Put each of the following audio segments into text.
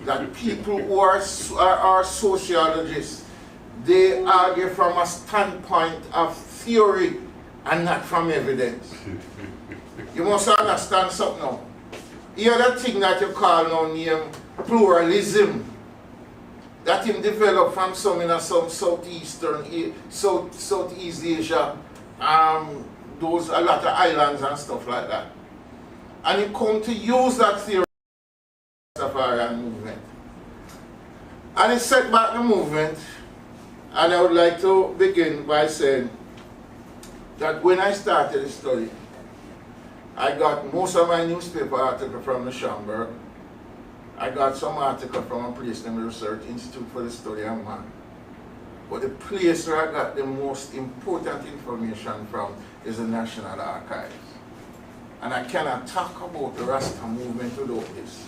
that people who are sociologists, they argue from a standpoint of theory and not from evidence. You must understand something now. Here that thing that you call now name pluralism, that him developed from some in some Southeast Asia, those a lot of islands and stuff like that. And he come to use that theory of the movement. And he set back the movement, and I would like to begin by saying that when I started the study, I got most of my newspaper articles from the Schomburg. I got some articles from a place named the Research Institute for the Study of Man. But the place where I got the most important information from is the National Archives. And I cannot talk about the Rasta movement without this.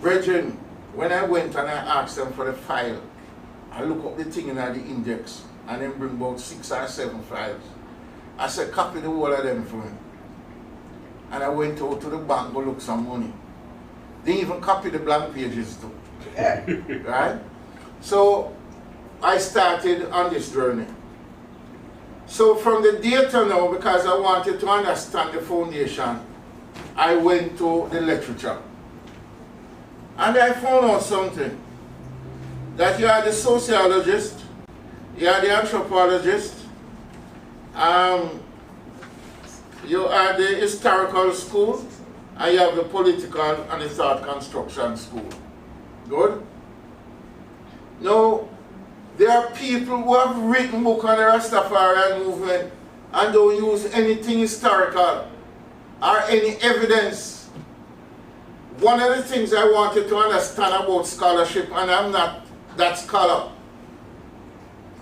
Brethren, when I went and I asked them for the file, I look up the thing in the index and then bring about 6 or 7 files. I said, copy the whole of them for me. And I went out to the bank to look some money. They even copy the blank pages too. Yeah. Right? So I started on this journey. So from the data now, because I wanted to understand the foundation, I went to the literature. And I found out something. That you are the sociologist, you are the anthropologist, you are the historical school, and you have the political and the thought construction school. Good? Now, there are people who have written books on the Rastafarian movement and don't use anything historical or any evidence. One of the things I wanted to understand about scholarship, and I'm not that scholar,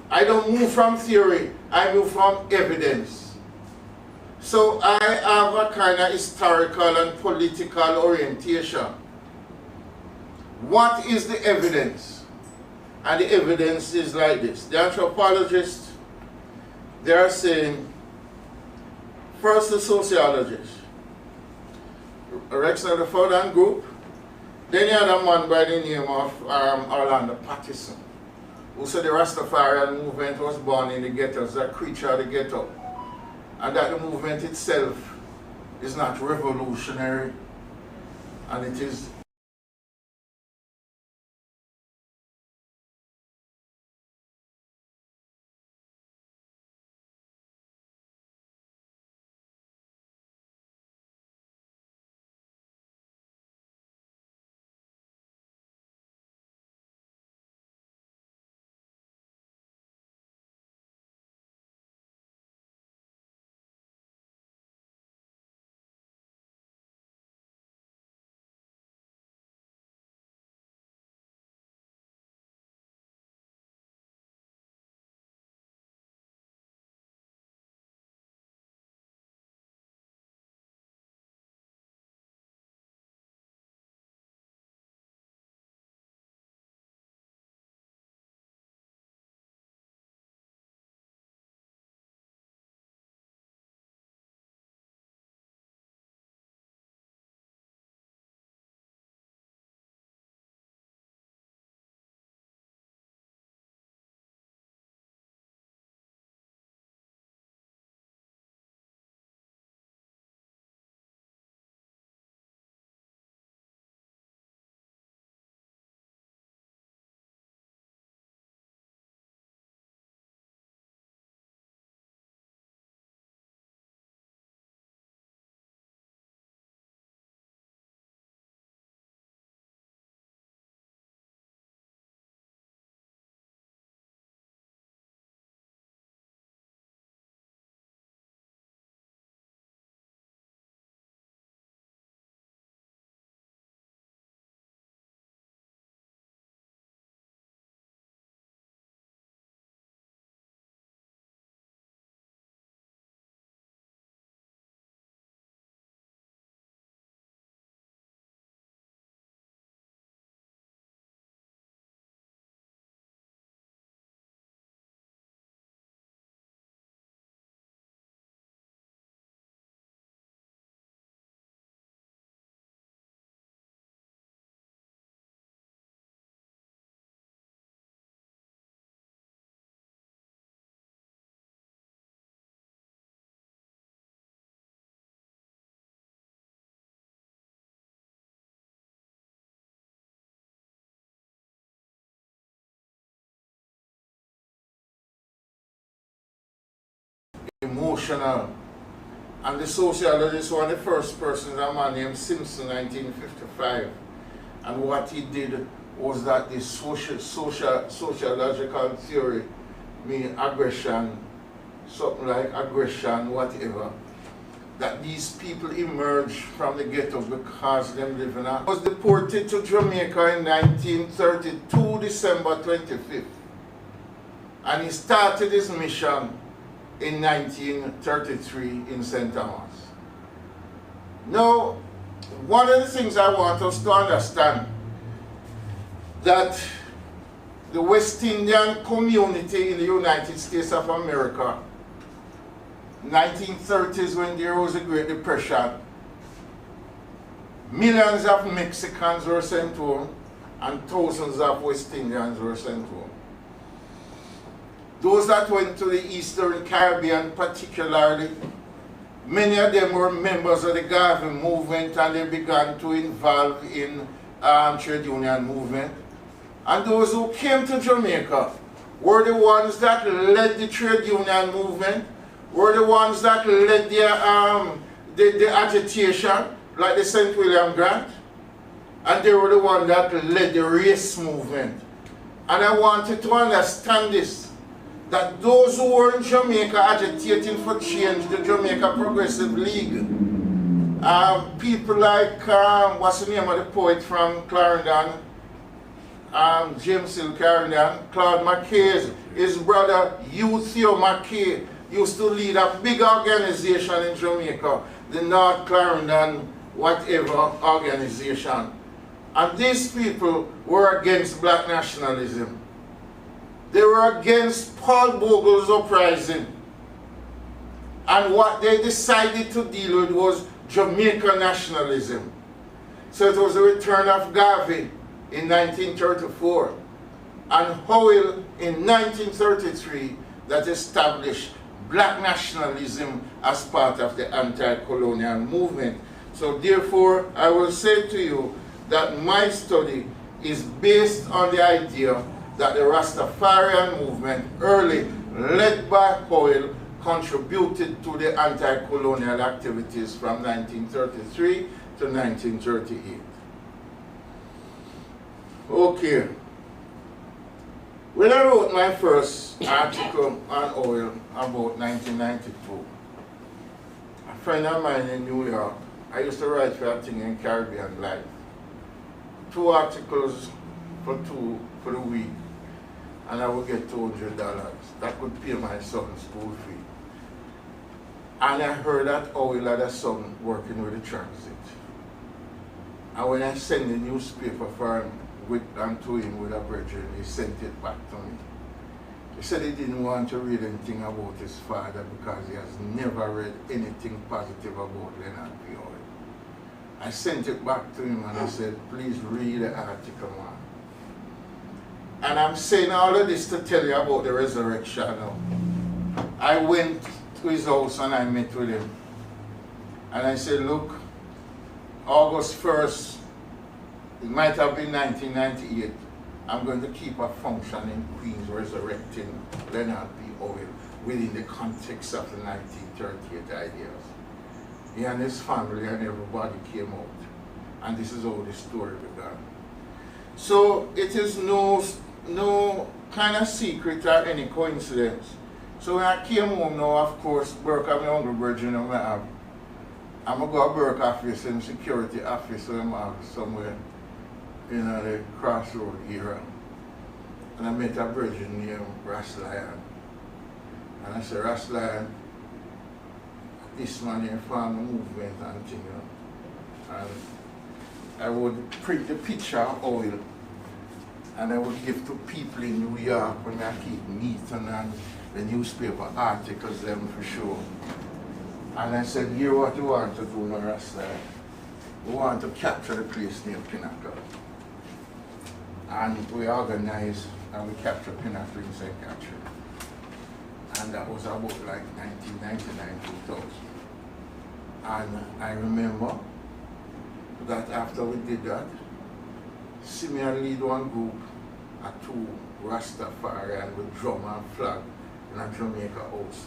I don't move from theory, I move from evidence. So I have a kind of historical and political orientation. What is the evidence? And the evidence is like this. The anthropologists, they are saying, first the sociologist, Rex of the Fordham Group, then you had a man by the name of Orlando Patterson, who said the Rastafarian movement was born in the ghetto as a creature of the ghetto, and that the movement itself is not revolutionary, and it is emotional. And the sociologist, one of the first persons, a man named Simpson, 1955. And what he did was that the sociological theory, meaning aggression, something like aggression, whatever, that these people emerged from the ghetto because them living out. Was deported to Jamaica in 1932, December 25th. And he started his mission in 1933 in St. Thomas. Now, one of the things I want us to understand, that the West Indian community in the United States of America, 1930s, when there was a Great Depression, millions of Mexicans were sent home and thousands of West Indians were sent home. Those that went to the Eastern Caribbean particularly, many of them were members of the Garvey movement, and they began to involve in trade union movement. And those who came to Jamaica were the ones that led the trade union movement, were the ones that led the agitation, like the St. William Grant, and they were the ones that led the race movement. And I wanted to understand this, that those who were in Jamaica agitating for change, the Jamaica Progressive League, people like, what's the name of the poet from Clarendon, James Hill Clarendon, Claude McKay, his brother Theo McKay used to lead a big organization in Jamaica, the North Clarendon whatever organization. And these people were against black nationalism. They were against Paul Bogle's uprising. And what they decided to deal with was Jamaican nationalism. So it was the return of Garvey in 1934 and Howell in 1933 that established black nationalism as part of the anti-colonial movement. So therefore, I will say to you that my study is based on the idea that the Rastafarian movement, early led by Howell, contributed to the anti-colonial activities from 1933 to 1938. Okay. When I wrote my first article on oil about 1992, a friend of mine in New York, I used to write for a thing in Caribbean Life, 2 articles for the week, and I would get $200. That could pay my son's school fee. And I heard that oil had a son working with the transit. And when I sent the newspaper for him, to him with a brethren, he sent it back to me. He said he didn't want to read anything about his father because he has never read anything positive about Leonard Howell. I sent it back to him and I said, please read the article, man. And I'm saying all of this to tell you about the resurrection now. I went to his house and I met with him. And I said, look, August 1st, it might have been 1998, I'm going to keep a function in Queens resurrecting Leonard Howell within the context of the 1938 ideas. He and his family and everybody came out. And this is how the story began. So it is no kind of secret or any coincidence. So when I came home now, of course, Burke have my Uncle Virgin and I have. I'm going to go to Burke office and security office so I'm have somewhere in the crossroad era. And I met a virgin named Ras Lion. And I said, Ras Lion, this man here formed a movement and thing, you know. And I would print the picture of oil and I would give to people in New York when I keep meeting and the newspaper articles them for sure. And I said, here what you want to do now, Ras Lion. We want to capture the place named Pinnacle. And we organized and we captured Pinnacle in St. Catherine. And that was about like 1999, 2000. And I remember that after we did that, Simeon lead one group, a 2 Rastafarian with drum and flag in a Jamaica house.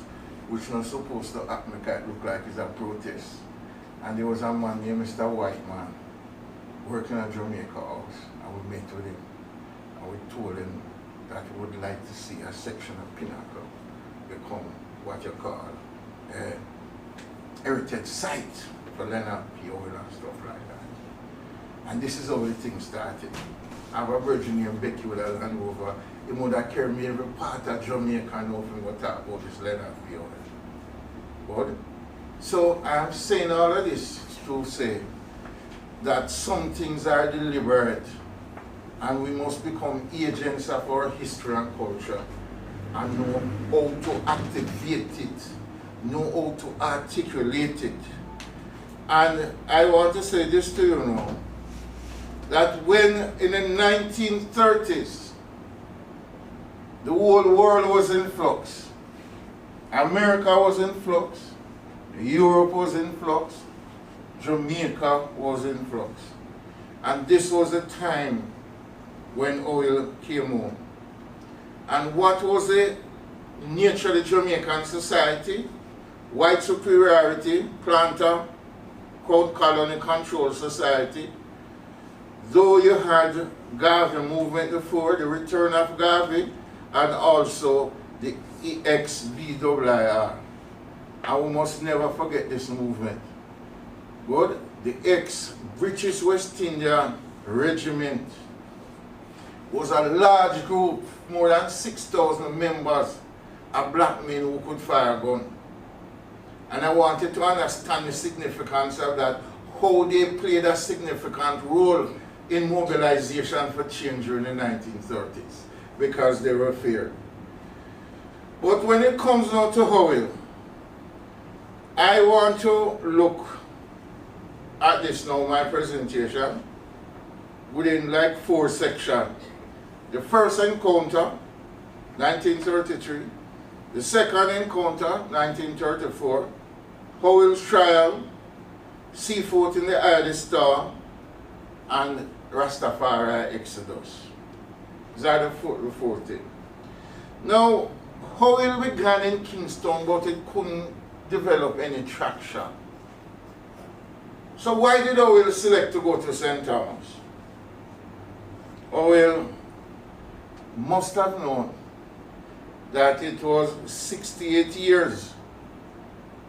which not supposed to happen because it looked like it's a protest. And there was a man named Mr. Whiteman working at Jamaica House, and we met with him, and we told him that we would like to see a section of Pinnacle become what you call a heritage site for Leonard Howell and stuff like that. And this is how the thing started. I have a virgin named Becky with a Land Rover. He would have carried me every part of Jamaica and nothing but talk about this Leonard Howell. But, so I'm saying all of this to say that some things are deliberate and we must become agents of our history and culture and know how to activate it, know how to articulate it. And I want to say this to you now, that when in the 1930s, the whole world was in flux, America was in flux, Europe was in flux, Jamaica was in flux. And this was a time when oil came home. And what was the nature of the Jamaican society? White superiority, planter, crowd colony control society. Though you had Garvey movement before, the return of Garvey, and also the ex-BIIR. And we must never forget this movement. Good? The ex-British West India Regiment was a large group, more than 6,000 members of black men who could fire a gun. And I wanted to understand the significance of that, how they played a significant role in mobilization for change during the 1930s, because they were feared. But when it comes now to Howell, I want to look at this now, my presentation, within like 4 sections. The first encounter, 1933. The second encounter, 1934. Howell's trial, Seafoot in the Eye of the Star, and Rastafari Exodus. These are the four things. Now, Howell began in Kingston, but it couldn't develop any traction. So why did Howell select to go to St. Thomas? Howell must have known that it was 68 years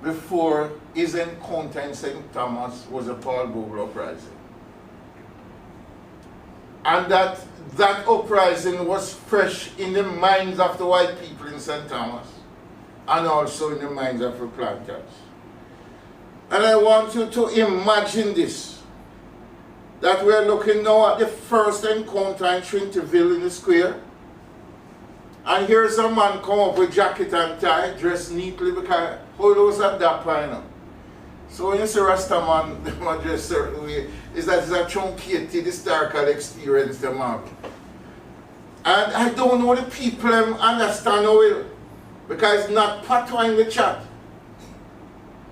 before his encounter in St. Thomas was a Paul Bogle uprising. And that uprising was fresh in the minds of the white people in St. Thomas and also in the minds of the planters. And I want you to imagine this, that we're looking now at the first encounter in Trinity-ville in the square. And here's a man come up with jacket and tie, dressed neatly, because Howell was at that point. So when you see Rasta man, they might dress a certain way, is that it's a truncated historical experience they have. And I don't know the people understand Howell, because it's not patois in the chat.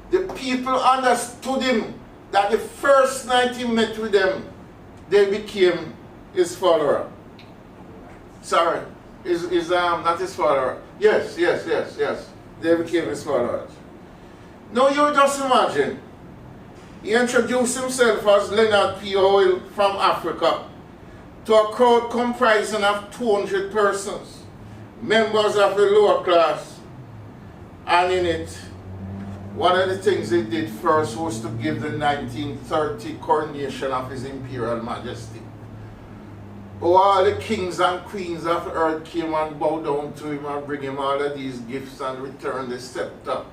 The people understood him, that the first night he met with them, they became his follower. Sorry, not his follower. Yes. They became his followers. Now you just imagine, he introduced himself as Leonard P. Howell from Africa to a crowd comprising of 200 persons, members of the lower class, and in it, one of the things he did first was to give the 1930 coronation of His Imperial Majesty. Oh, all the kings and queens of earth came and bowed down to him and bring him all of these gifts and return the scepter.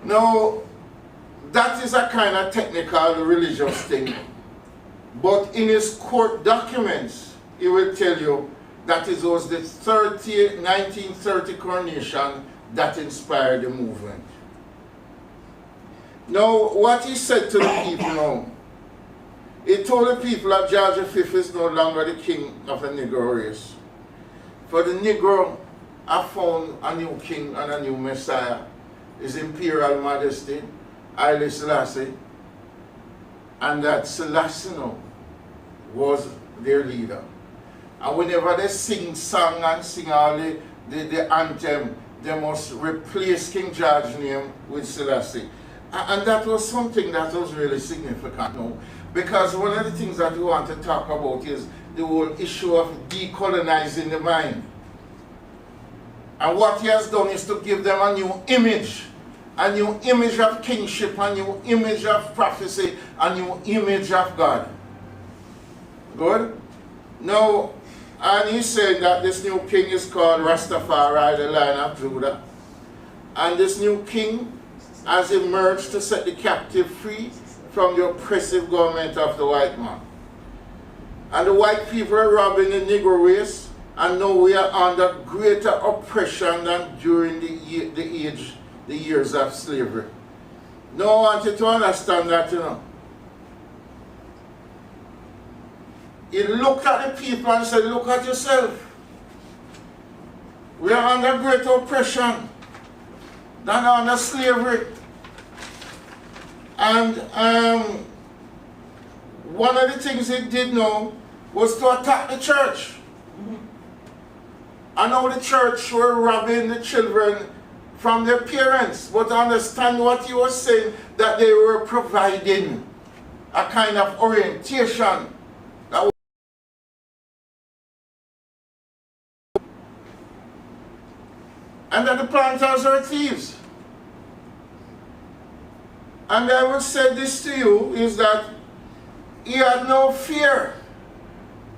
Now, that is a kind of technical religious thing. But in his court documents, he will tell you that it was the 1930 coronation that inspired the movement. Now, what he said to the people now, he told the people that George V is no longer the king of the Negro race. For the Negro have found a new king and a new Messiah, His Imperial Majesty, Haile Selassie, and that Selassie now was their leader. And whenever they sing song and sing all the anthem, they must replace King George's name with Selassie. And that was something that was really significant now, because one of the things that we want to talk about is the whole issue of decolonizing the mind. And what he has done is to give them a new image of kingship, a new image of prophecy, a new image of God. Good? Now, and he said that this new king is called Rastafari, the Lion of Judah. And this new king has emerged to set the captive free from the oppressive government of the white man. And the white people are robbing the Negro race, and now we are under greater oppression than during the years of slavery. Now I want you to understand that, you know. He looked at the people and said, look at yourself. We are under greater oppression than under slavery. And one of the things he did now was to attack the church. And now the church were robbing the children from their parents. But understand what he was saying, that they were providing a kind of orientation. And that the planters are thieves. And I will say this to you, is that he had no fear.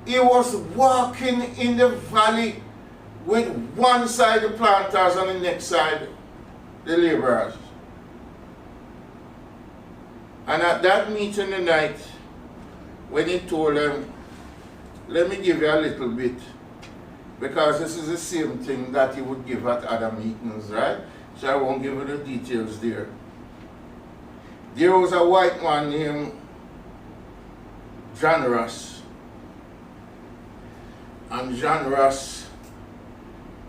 He was walking in the valley with one side the planters and the next side the laborers. And at that meeting tonight, when he told them, let me give you a little bit, because this is the same thing that he would give at other meetings, right? So I won't give you the details there. There was a white man named John Ross. And John Ross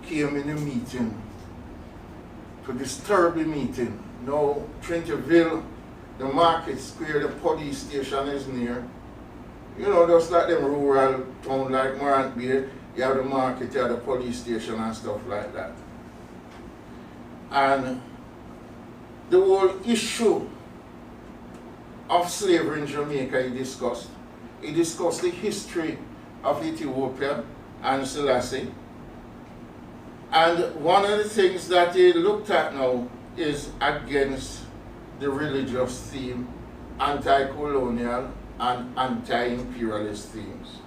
came in the meeting to disturb the meeting. Now, Trinity-ville, the market square, the police station is near. You know, just like them rural town like Morant Bay, you have the market, you have the police station and stuff like that. And the whole issue of slavery in Jamaica he discussed. He discussed the history of Ethiopia and Selassie. And one of the things that he looked at now is against the religious theme, anti-colonial and anti-imperialist themes.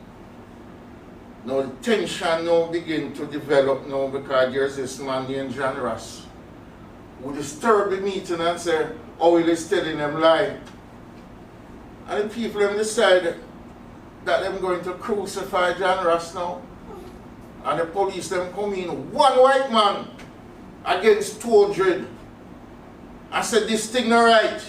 Now the tension now begin to develop now, because there's this man named John Ross who disturbed the meeting and said, oh, he is telling them lie. And the people have decided that they're going to crucify John Ross now. And the police them come in, one white man against 200. I said, this thing not right.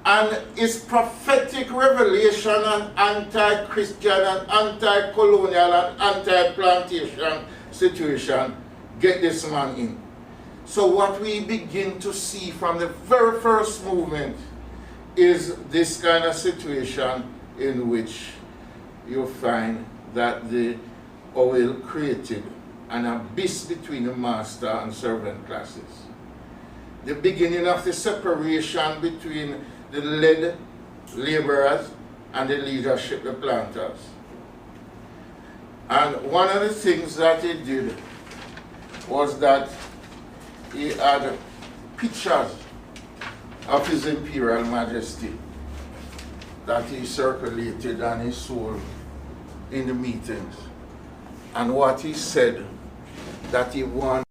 And it's prophetic revelation and anti-Christian and anti-colonial and anti-plantation situation get this man in. So what we begin to see from the very first movement is this kind of situation in which you find that the oil created an abyss between the master and servant classes. The beginning of the separation between the led laborers and the leadership, the planters. And one of the things that he did was that he had pictures of His Imperial Majesty that he circulated and he sold in the meetings. And what he said that he wanted